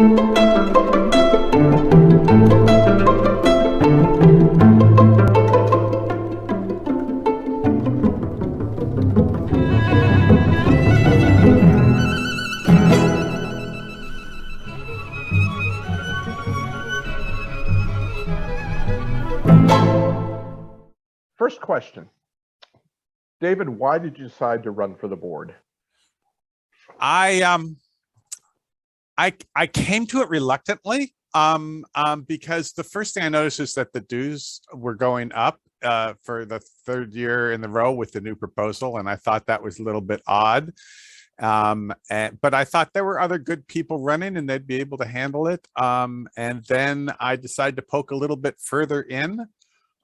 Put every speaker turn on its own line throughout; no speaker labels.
First question. David, why did you decide to run for the board?
I came to it reluctantly because the first thing I noticed is that the dues were going up for the third year in a row with the new proposal, and I thought that was a little bit odd. But I thought there were other good people running and they'd be able to handle it. And then I decided to poke a little bit further in.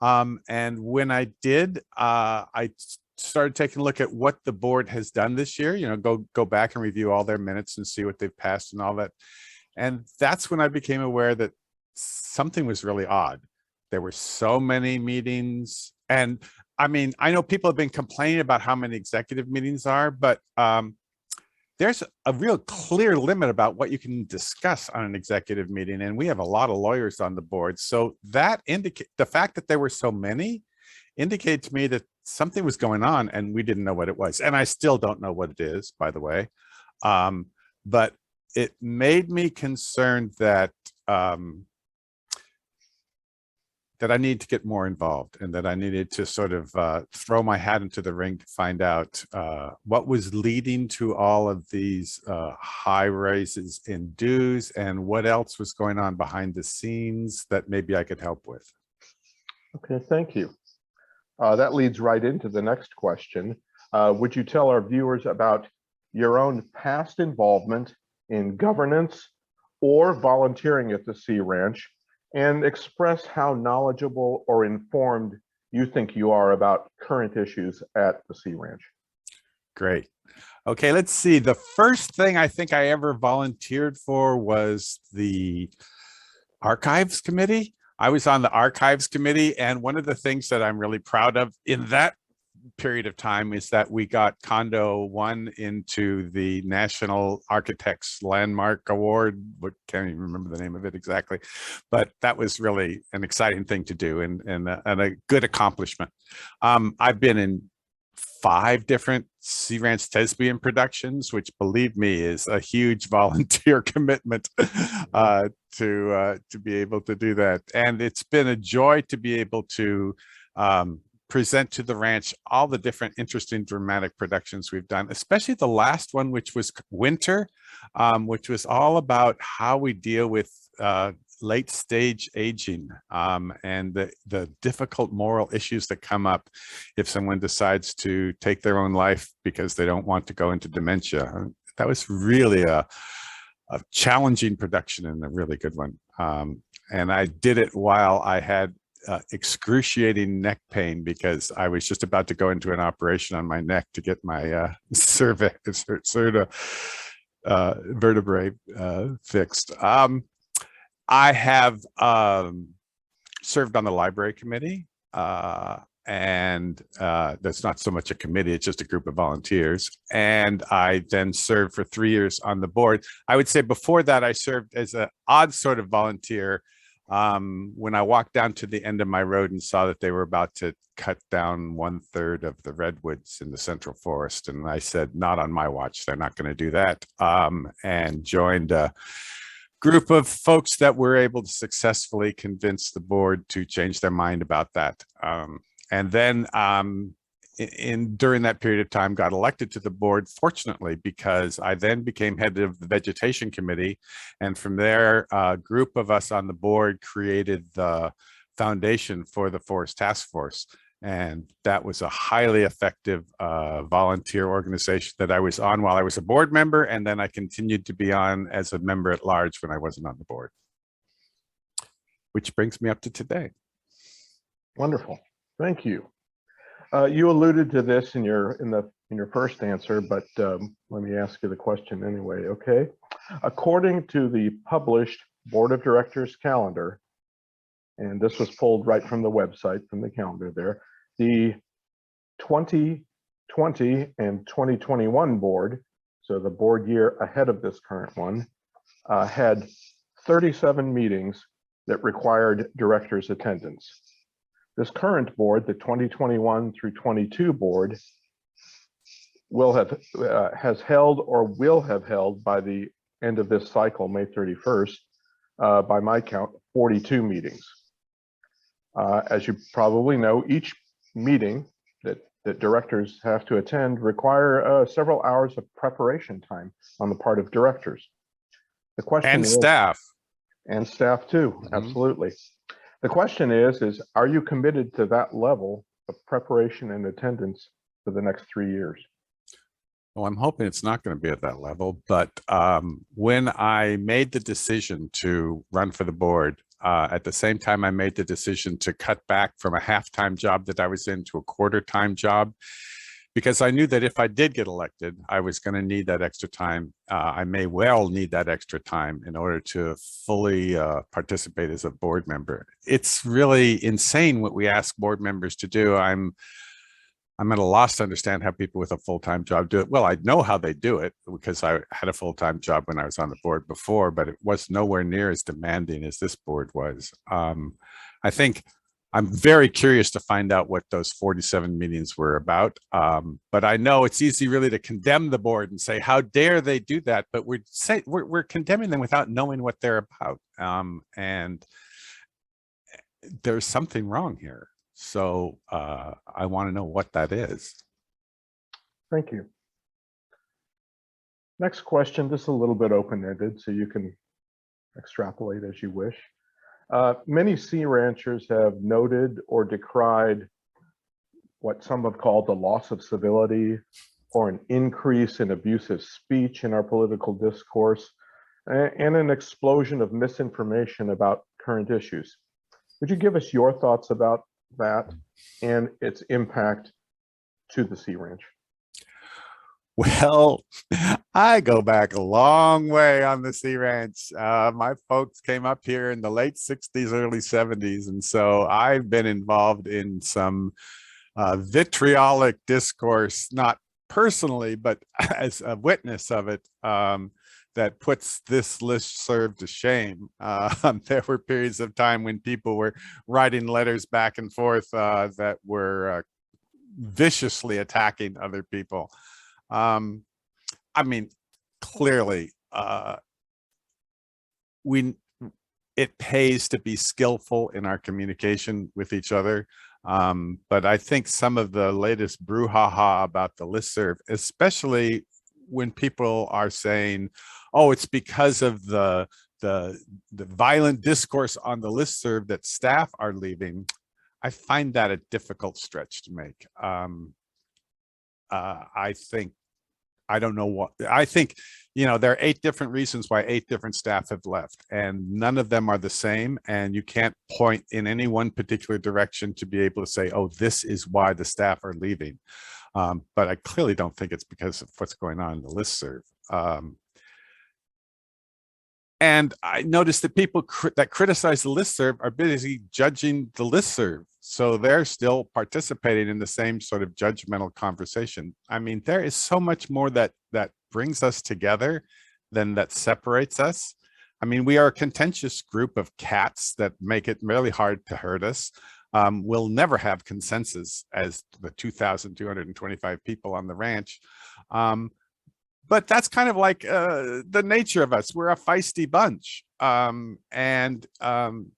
And when I did, I started taking a look at what the board has done this year, go back and review all their minutes and see what they've passed and all that. And that's when I became aware that something was really odd. There were so many meetings. And I mean, I know people have been complaining about how many executive meetings are, but there's a real clear limit about what you can discuss on an executive meeting. And we have a lot of lawyers on the board. So that the fact that there were so many indicated to me that something was going on and we didn't know what it was. And I still don't know what it is, by the way. But it made me concerned that that I need to get more involved and that I needed to sort of throw my hat into the ring to find out what was leading to all of these high raises in dues and what else was going on behind the scenes that maybe I could help with.
Okay, thank you. That leads right into the next question. Would you tell our viewers about your own past involvement in governance or volunteering at the Sea Ranch, and express how knowledgeable or informed you think you are about current issues at the Sea Ranch?
Great. Okay, let's see. The first thing I think I ever volunteered for was the Archives Committee. I was on the Archives Committee, and one of the things that I'm really proud of in that period of time is that we got Condo 1 into the National Architects Landmark Award. Can't even remember the name of it exactly, but that was really an exciting thing to do and a good accomplishment. I've been in 5 different Sea Ranch Thespian productions, which, believe me, is a huge volunteer commitment to be able to do that. And it's been a joy to be able to present to the ranch all the different interesting dramatic productions we've done, especially the last one, which was Winter, which was all about how we deal with late stage aging and the difficult moral issues that come up if someone decides to take their own life because they don't want to go into dementia. That was really a challenging production and a really good one. And I did it while I had excruciating neck pain because I was just about to go into an operation on my neck to get my vertebrae fixed. I have served on the library committee, and that's not so much a committee, it's just a group of volunteers. And I then served for 3 years on the board. I would say before that, I served as an odd sort of volunteer when I walked down to the end of my road and saw that they were about to cut down 1/3 of the redwoods in the Central Forest. And I said, not on my watch, they're not going to do that. And joined a group of folks that were able to successfully convince the board to change their mind about that. And then during that period of time, got elected to the board, fortunately, because I then became head of the vegetation committee. And from there, a group of us on the board created the foundation for the Forest Task Force. And that was a highly effective volunteer organization that I was on while I was a board member. And then I continued to be on as a member at large when I wasn't on the board. Which brings me up to today.
Wonderful. Thank you. You alluded to this in your first answer, but let me ask you the question anyway, okay? According to the published Board of Directors calendar, and this was pulled right from the website, from the calendar there, the 2020 and 2021 board, so the board year ahead of this current one, had 37 meetings that required directors' attendance. This current board, the 2021 through 22 board, has held or will have held by the end of this cycle, May 31st, by my count, 42 meetings. As you probably know, each meeting that directors have to attend require several hours of preparation time on the part of directors. The question
And
is,
staff.
and staff too, absolutely. The question is, are you committed to that level of preparation and attendance for the next 3 years?
Well, I'm hoping it's not going to be at that level, but when I made the decision to run for the board, at the same time I made the decision to cut back from a half-time job that I was in to a quarter-time job, because I knew that if I did get elected, I was going to need that extra time. I may well need that extra time in order to fully participate as a board member. It's really insane what we ask board members to do. I'm at a loss to understand how people with a full-time job do it. Well, I know how they do it because I had a full-time job when I was on the board before, but it was nowhere near as demanding as this board was. I think I'm very curious to find out what those 47 meetings were about. But I know it's easy really to condemn the board and say, how dare they do that? But we're condemning them without knowing what they're about. And there's something wrong here. So I want to know what that is.
Thank you. Next question, this is a little bit open-ended, so you can extrapolate as you wish. Many sea ranchers have noted or decried what some have called the loss of civility or an increase in abusive speech in our political discourse and an explosion of misinformation about current issues. Would you give us your thoughts about that and its impact to the Sea Ranch?
Well, I go back a long way on the Sea Ranch. My folks came up here in the late 60s, early 70s. And so I've been involved in some vitriolic discourse, not personally, but as a witness of it, that puts this listserv to shame. There were periods of time when people were writing letters back and forth that were viciously attacking other people. I mean, clearly, it pays to be skillful in our communication with each other. But I think some of the latest brouhaha about the listserv, especially when people are saying, oh, it's because of the violent discourse on the listserv that staff are leaving, I find that a difficult stretch to make. I don't know what, I think, you know, there are 8 different reasons why 8 different staff have left, and none of them are the same. And you can't point in any one particular direction to be able to say, oh, this is why the staff are leaving. But I clearly don't think it's because of what's going on in the listserv. And I noticed that people that criticize the listserv are busy judging the listserv. So they're still participating in the same sort of judgmental conversation. I mean, there is so much more that brings us together than that separates us. I mean, we are a contentious group of cats that make it really hard to hurt us. We'll never have consensus as the 2,225 people on the ranch. But that's kind of like the nature of us. We're a feisty bunch. And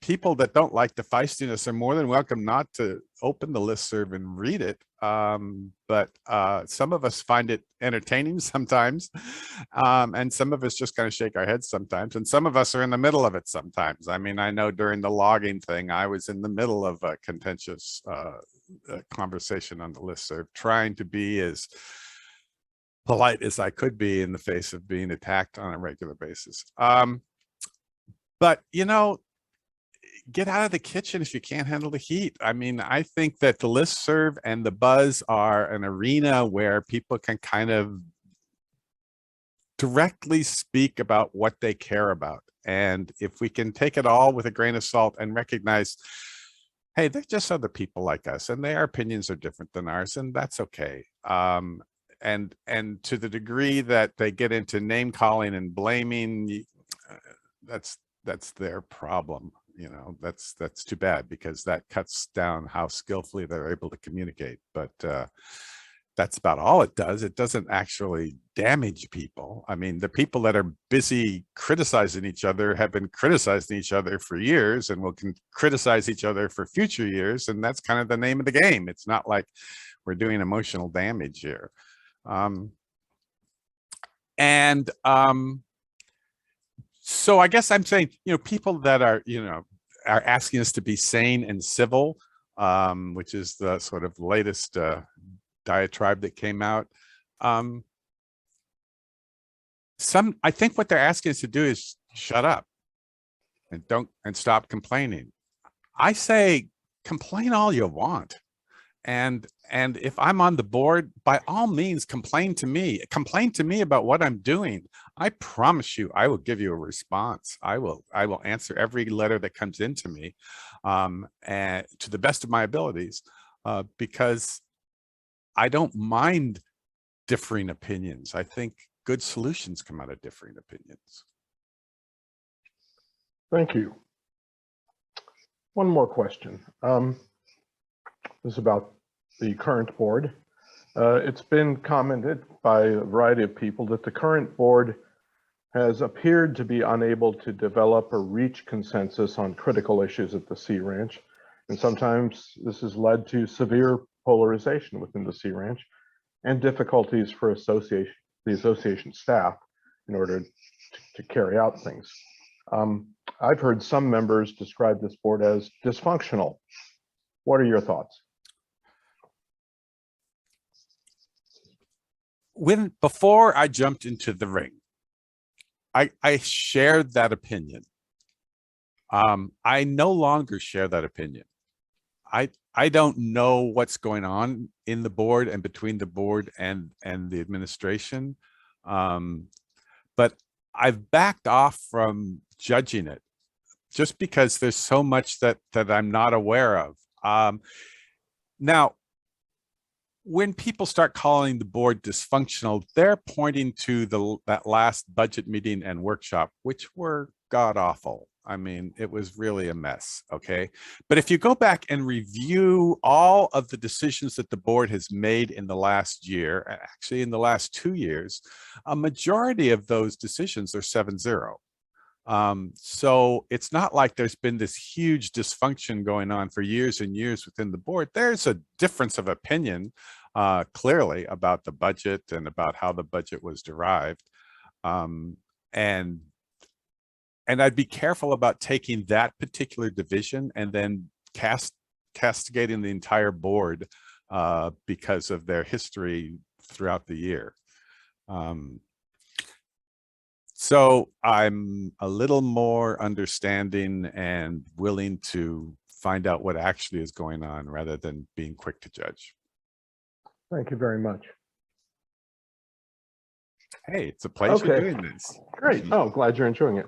people that don't like the feistiness are more than welcome not to open the listserv and read it. But some of us find it entertaining sometimes. And some of us just kind of shake our heads sometimes. And some of us are in the middle of it sometimes. I mean, I know during the logging thing, I was in the middle of a contentious conversation on the listserv, trying to be as polite as I could be in the face of being attacked on a regular basis. But, you know, get out of the kitchen if you can't handle the heat. I mean, I think that the listserv and the buzz are an arena where people can kind of directly speak about what they care about. And if we can take it all with a grain of salt and recognize, hey, they're just other people like us and their opinions are different than ours, and that's okay. And to the degree that they get into name calling and blaming, that's that's their problem. You know, that's too bad, because that cuts down how skillfully they're able to communicate. But that's about all it does. It doesn't actually damage people. I mean, the people that are busy criticizing each other have been criticizing each other for years and will criticize each other for future years. And that's kind of the name of the game. It's not like we're doing emotional damage here. So I guess I'm saying, people that are, are asking us to be sane and civil, which is the sort of latest diatribe that came out. I think what they're asking us to do is shut up and stop complaining. I say complain all you want. And if I'm on the board, by all means, complain to me about what I'm doing. I promise you, I will give you a response. I will answer every letter that comes into me, and to the best of my abilities, because I don't mind differing opinions. I think good solutions come out of differing opinions.
Thank you. One more question. This is about the current board. It's been commented by a variety of people that the current board has appeared to be unable to develop or reach consensus on critical issues at the Sea Ranch. And sometimes this has led to severe polarization within the Sea Ranch and difficulties for the association staff in order to carry out things. I've heard some members describe this board as dysfunctional. What are your thoughts?
Before I jumped into the ring, I shared that opinion. I no longer share that opinion. I don't know what's going on in the board and between the board and the administration, but I've backed off from judging it just because there's so much that I'm not aware of. Now, when people start calling the board dysfunctional, they're pointing to that last budget meeting and workshop, which were god awful. I mean, it was really a mess, okay? But if you go back and review all of the decisions that the board has made in the last year, actually in the last 2 years, a majority of those decisions are 7-0. So it's not like there's been this huge dysfunction going on for years and years within the board. There's a difference of opinion, clearly, about the budget and about how the budget was derived. And I'd be careful about taking that particular division and then castigating the entire board because of their history throughout the year. So I'm a little more understanding and willing to find out what actually is going on rather than being quick to judge.
Thank you very much.
Hey, it's a pleasure doing this.
Great. Oh, glad you're enjoying it.